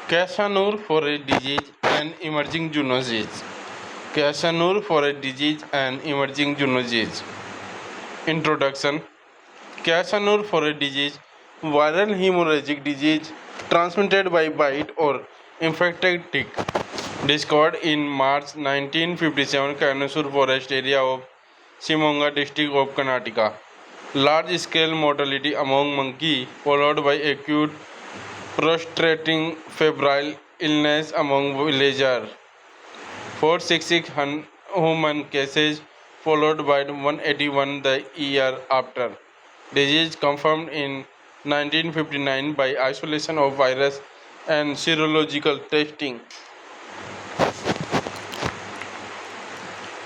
Kyasanur for a disease and emerging zoonosis. Kyasanur for a disease and emerging zoonosis. Introduction. Kyasanur for a disease, viral hemorrhagic disease transmitted by bite or infected tick. Discovered in March 1957, Kyasanur forest area of Shimonga district of Karnataka. Large scale mortality among monkey followed by acute prostrating febrile illness among villagers. 466 human cases followed by 181 the year after. Disease confirmed in 1959 by isolation of virus and serological testing.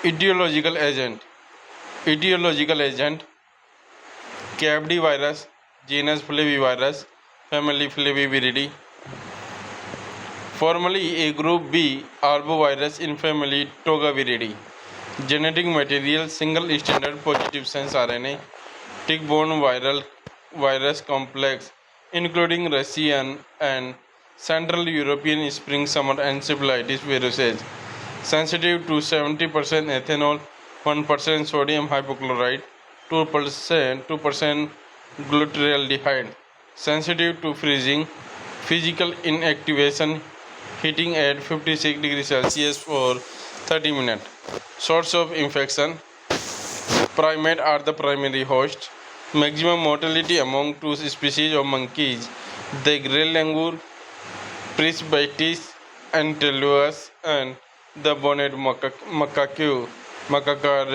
Etiological agent. Etiological agent KFD virus, genus Flavivirus, family Flaviviridae. Formerly a group B arbovirus in family Togaviridae. Genetic material single stranded positive sense RNA, tick-borne viral virus complex including Russian and Central European spring summer encephalitis viruses. Sensitive to 70% ethanol, 1% sodium hypochlorite, 2% glutaraldehyde. Sensitive to freezing, physical inactivation, heating at 56 degrees Celsius for 30 minutes. Source of infection. Primate are the primary host. Maximum mortality among two species of monkeys, the grey langur, Prisbitis antellus, and the bonnet macaque, Macaca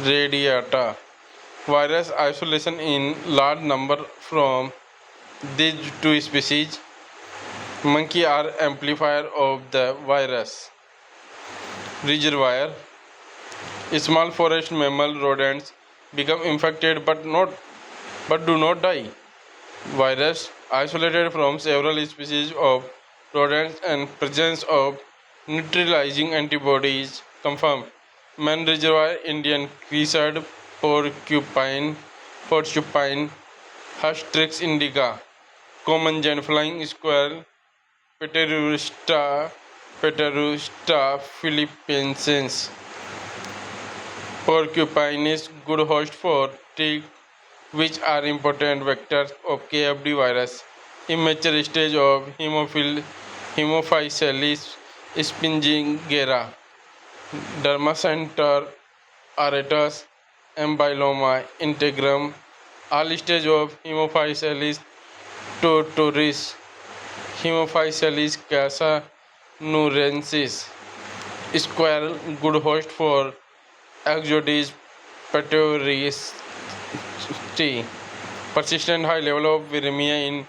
radiata. Virus isolation in large number from these two species. Monkey are amplifier of the virus. Reservoir. Small forest mammal rodents become infected but do not die. Virus isolated from several species of rodents and presence of neutralizing antibodies confirmed. Man reservoir Indian crested porcupine, Hystrix indica, common giant flying squirrel, Pterosta philippensis. Porcupine is good host for tick, which are important vectors of KFD virus. Immature stage of Haemophilus spingera, Dermacentor aretus, Ambyloma integrum. All stage of Haemophilus totoris, Haemophilus casanurensis. Squirrel, good host for Exodes patoristi. Persistent high level of viremia in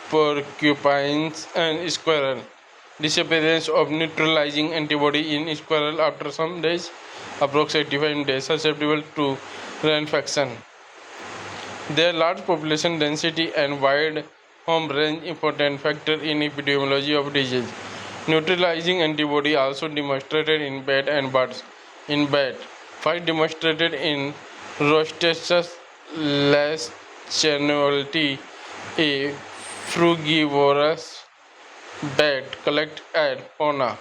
porcupines and squirrel. Disappearance of neutralizing antibody in squirrel after some days, approximately 85 days, susceptible to reinfection. Their large population density and wide home range important factor in epidemiology of disease. Neutralizing antibody also demonstrated in bat and birds. In bat, 5 demonstrated in Rostesus leschanuality, a frugivorous bat collect at Pona.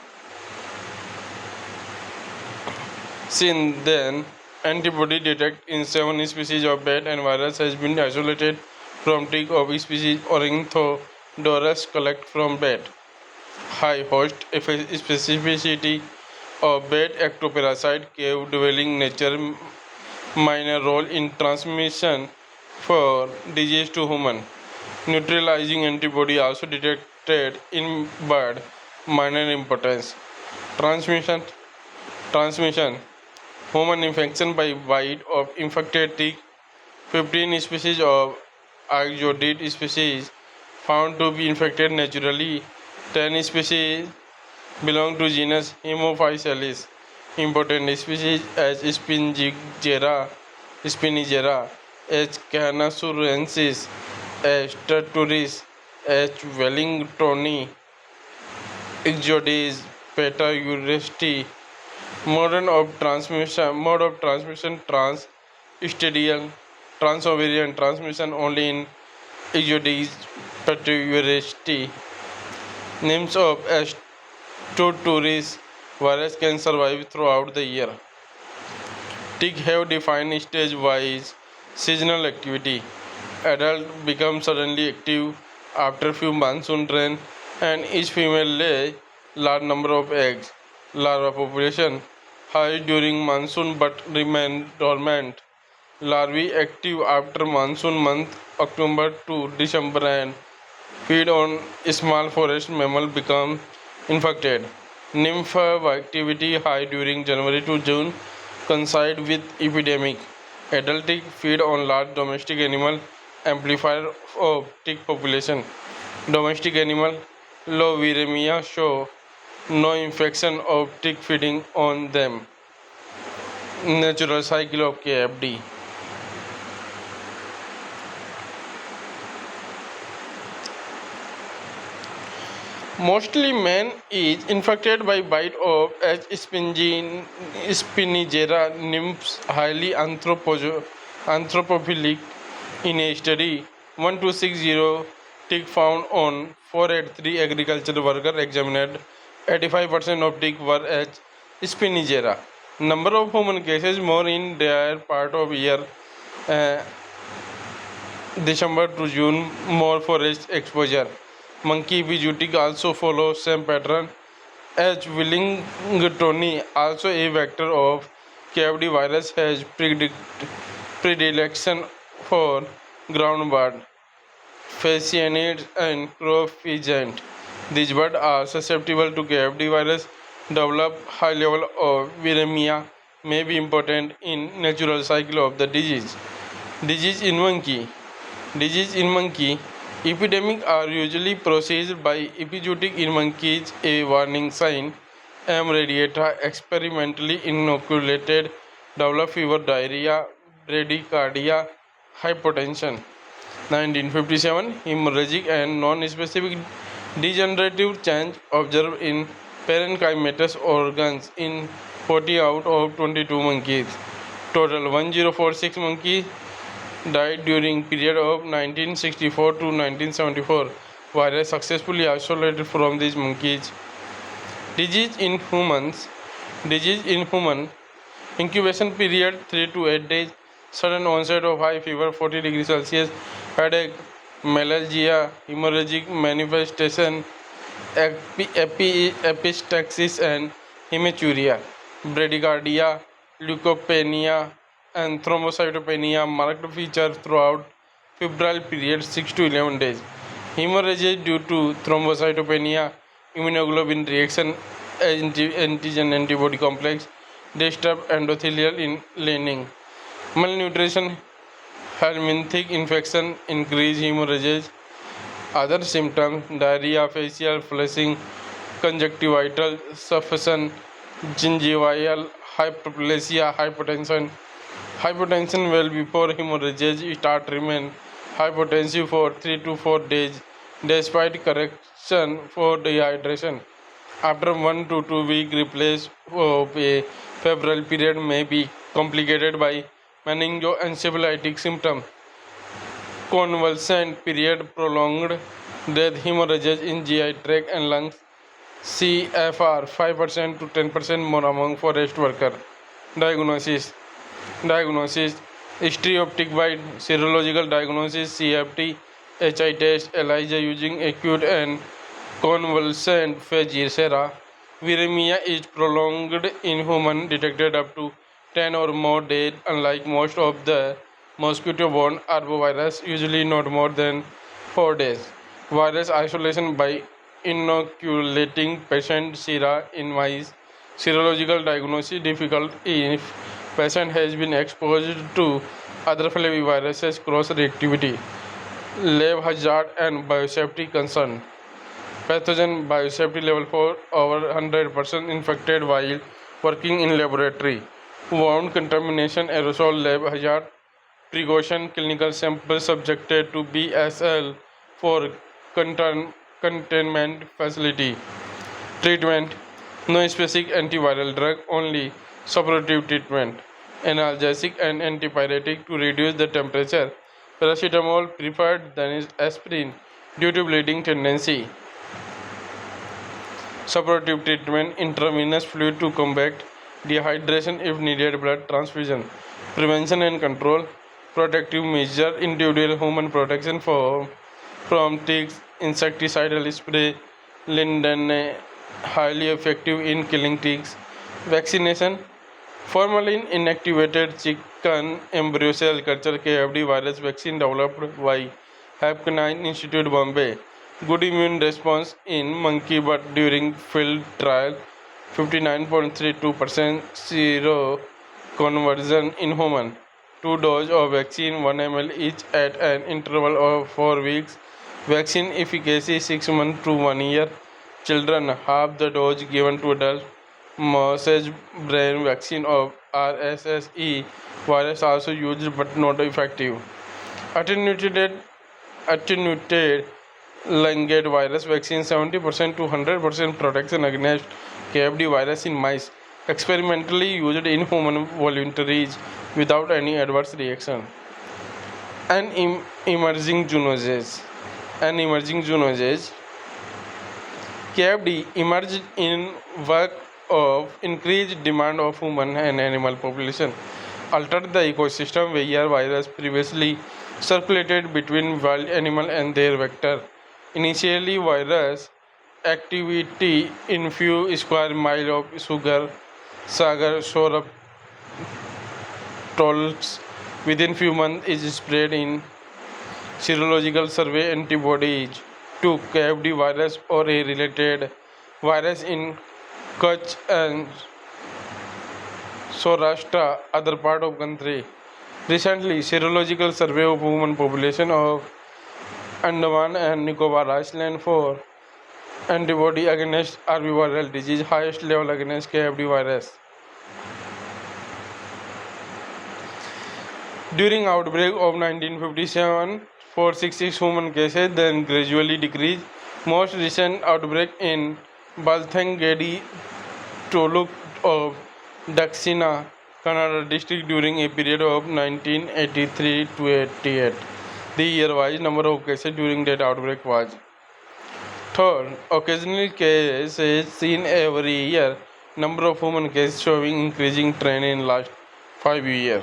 Since then, antibody detect in 7 species of bat and virus has been isolated from tick of species Ornithodorus collect from bat. High host specificity of bat ectoparasite cave dwelling nature minor role in transmission for disease to human. Neutralizing antibody also detected in bird minor importance. Transmission human infection by bite of infected tick. 15 species of Exodid species found to be infected naturally. 10 species belong to genus Haemophilus. Important species as Spinigera, H. canasurensis, H. terturis, H. wellingtoni, Exodes petauresti. Mode of transmission trans-stadial, transovarian transmission only in Exodes petauresti. Names of Tourist virus can survive throughout the year. Tick have defined stage-wise seasonal activity. Adult become suddenly active after few monsoon rain and each female lay large number of eggs. Larva population high during monsoon but remain dormant. Larvae active after monsoon month October to December and feed on small forest mammal become infected. Nymph activity high during January to June coincide with epidemic. Adult tick feed on large domestic animal amplifier of tick population. Domestic animal low viremia show no infection of tick feeding on them. Natural cycle of KFD. Mostly man is infected by bite of H. spinigera nymphs, highly anthropophilic. In a study 1260 tick found on 483 agricultural worker examined, 85% of tick were H. spinigera. Number of human cases more in their part of year, uh, December to June, more forest exposure. Monkey epigenetic also follows same pattern. H. Willingtoni, also a vector of KFD virus, has predilection for groundbird, Phasianids and crow pigeon. These birds are susceptible to KFD virus, develop high level of viremia, may be important in natural cycle of the disease. Disease in monkey. Disease in monkey. Epidemic are usually processed by epigenetic in monkeys, a warning sign. M. radiata experimentally inoculated, develop fever, diarrhea, bradycardia, hypotension. 1957 hemorrhagic and non-specific degenerative change observed in parenchymatous organs in 40 out of 22 monkeys. Total 1046 monkeys died during period of 1964 to 1974. Virus successfully isolated from these monkeys. Disease in humans. Disease in human. Incubation period 3 to 8 days. Sudden onset of high fever 40 degrees Celsius. Headache, melalgia, hemorrhagic manifestation, epistaxis and hematuria. Bradycardia, leukopenia and thrombocytopenia marked feature throughout febrile period 6 to 11 days. Hemorrhage due to thrombocytopenia, immunoglobulin reaction, antigen antibody complex, disturbed endothelial in lining. Malnutrition, helminthic infection, increased hemorrhage. Other symptoms diarrhea, facial flushing, conjunctival suffocation, gingival hyperplasia, hypertension. Hypertension well before hemorrhage start remain hypotensive for 3 to 4 days despite correction for dehydration. After 1 to 2 week replace of a febrile period may be complicated by meningoencephalitic symptom. Convalescent period prolonged death hemorrhages in GI tract and lungs. CFR 5% to 10% more among forest worker. Diagnosis. Diagnosis. History of tick bite. Serological diagnosis CFT. HI test. ELISA using acute and convalescent phase. Viremia is prolonged in human detected up to 10 or more days, unlike most of the mosquito-borne arbovirus, usually not more than 4 days. Virus isolation by inoculating patient sera in mice. Serological diagnosis difficult if patient has been exposed to other flaviviruses cross-reactivity. Lab hazard and biosafety concern. Pathogen biosafety level for over 100% infected while working in laboratory. Wound contamination, aerosol, lab hazard, precaution, clinical sample subjected to BSL for containment facility. Treatment, no specific antiviral drug, only supportive treatment. Analgesic and antipyretic to reduce the temperature. Paracetamol preferred than is aspirin due to bleeding tendency. Supportive treatment, intravenous fluid to combat dehydration if needed, blood transfusion, prevention and control, protective measure, individual human protection from ticks, insecticidal spray, linden highly effective in killing ticks, vaccination, formalin inactivated chicken embryo cell culture KFD virus vaccine developed by Hapkinine Institute Bombay. Good immune response in monkey but during field trial 59.32% zero conversion in human. Two doses of vaccine 1 ml each at an interval of 4 weeks. Vaccine efficacy 6 months to 1 year. Children half the dose given to adults. Mosaic brain vaccine of RSSE virus also used but not effective. Attenuated Lingate virus vaccine 70% to 100% protection against KFD virus in mice. Experimentally used in human voluntaries without any adverse reaction. An emerging zoonosis. An emerging zoonosis. KFD emerged in work of increased demand of human and animal population, altered the ecosystem where virus previously circulated between wild animal and their vector. Initially, virus activity in few square mile of sagar syrup tolls within few months is spread in serological survey antibodies to KFD virus or a related virus in Kutch and Saurashtra, other part of country. Recently, serological survey of human population of Andaman and Nicobar Island for antibody against arboviral disease, highest level against KFD virus. During outbreak of 1957, 466 human cases, then gradually decreased. Most recent outbreak in Balthangedi Toluk of Daksina, Kannada district during a period of 1983 to 88. The year-wise number of cases during that outbreak was. Third, occasional cases seen every year. Number of human cases showing increasing trend in last 5 years.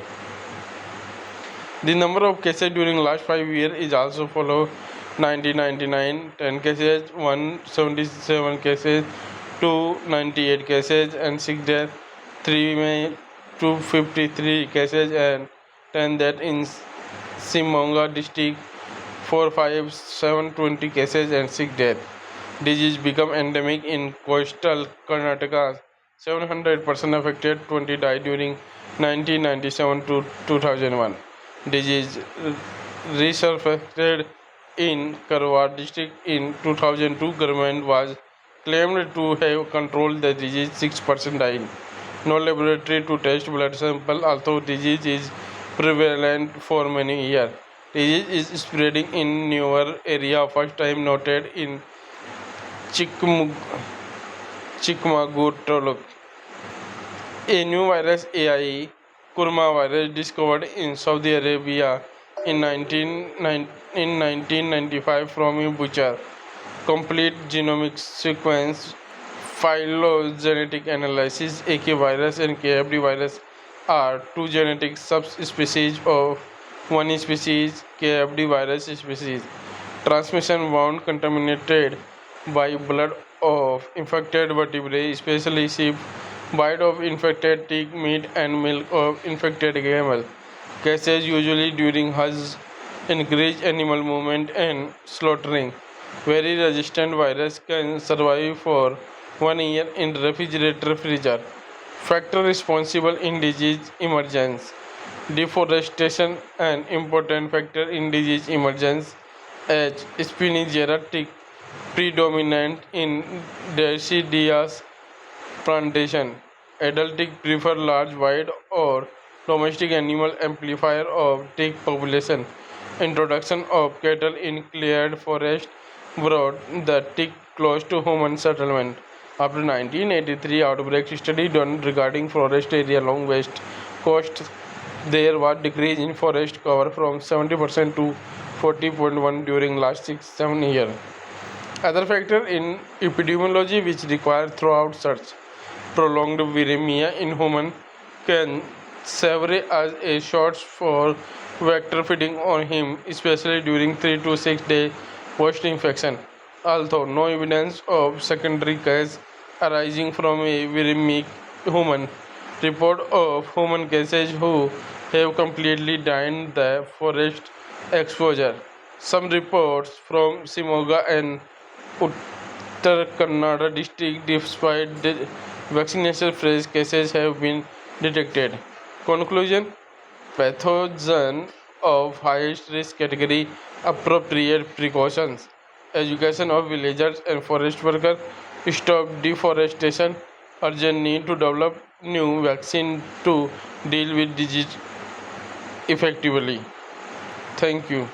The number of cases during last 5 years is also follow 1999 10 cases, 177 cases, 298 cases and 6 deaths, 3 May 253 cases and 10 deaths in Simonga district, 45720 cases and 6 deaths. Disease become endemic in coastal Karnataka. 700% affected, 20 died during 1997 to 2001. Disease resurfaced in Karwar district in 2002. Government was claimed to have controlled the disease. 6% died. No laboratory to test blood sample. Although disease is prevalent for many years, disease is spreading in newer area. First time noted in Chikmagalur Taluk. A new virus AI Kurma virus discovered in Saudi Arabia in 1995 from a butcher. Complete genomic sequence phylogenetic analysis. AK virus and KFD virus are two genetic subspecies of one species, KFD virus species. Transmission wound contaminated by blood of infected vertebrae, especially sheep, bite of infected tick, meat and milk of infected camel. Cases usually during Hajj, encourage animal movement and slaughtering. Very resistant virus can survive for 1 year in refrigerator freezer. Factor responsible in disease emergence. Deforestation an important factor in disease emergence. H. Spinifera tick predominant in deciduous plantation. Adult tick prefer large, wide or domestic animal amplifier of tick population. Introduction of cattle in cleared forest brought the tick close to human settlement. After 1983 outbreak study done regarding forest area along west coast, there was decrease in forest cover from 70% to 40.1 during last 6-7 years. Other factor in epidemiology which require throughout such prolonged viremia in human can serve as a shot for vector feeding on him, especially during 3 to 6 day post-infection. Although no evidence of secondary case arising from a viremic human, report of human cases who have completely died the forest exposure. Some reports from Simoga and Uttar Kannada district, despite the vaccination phase cases have been detected. Conclusion: pathogen of highest risk category, appropriate precautions, education of villagers and forest workers, stop deforestation, urgent need to develop new vaccine to deal with disease effectively. Thank you.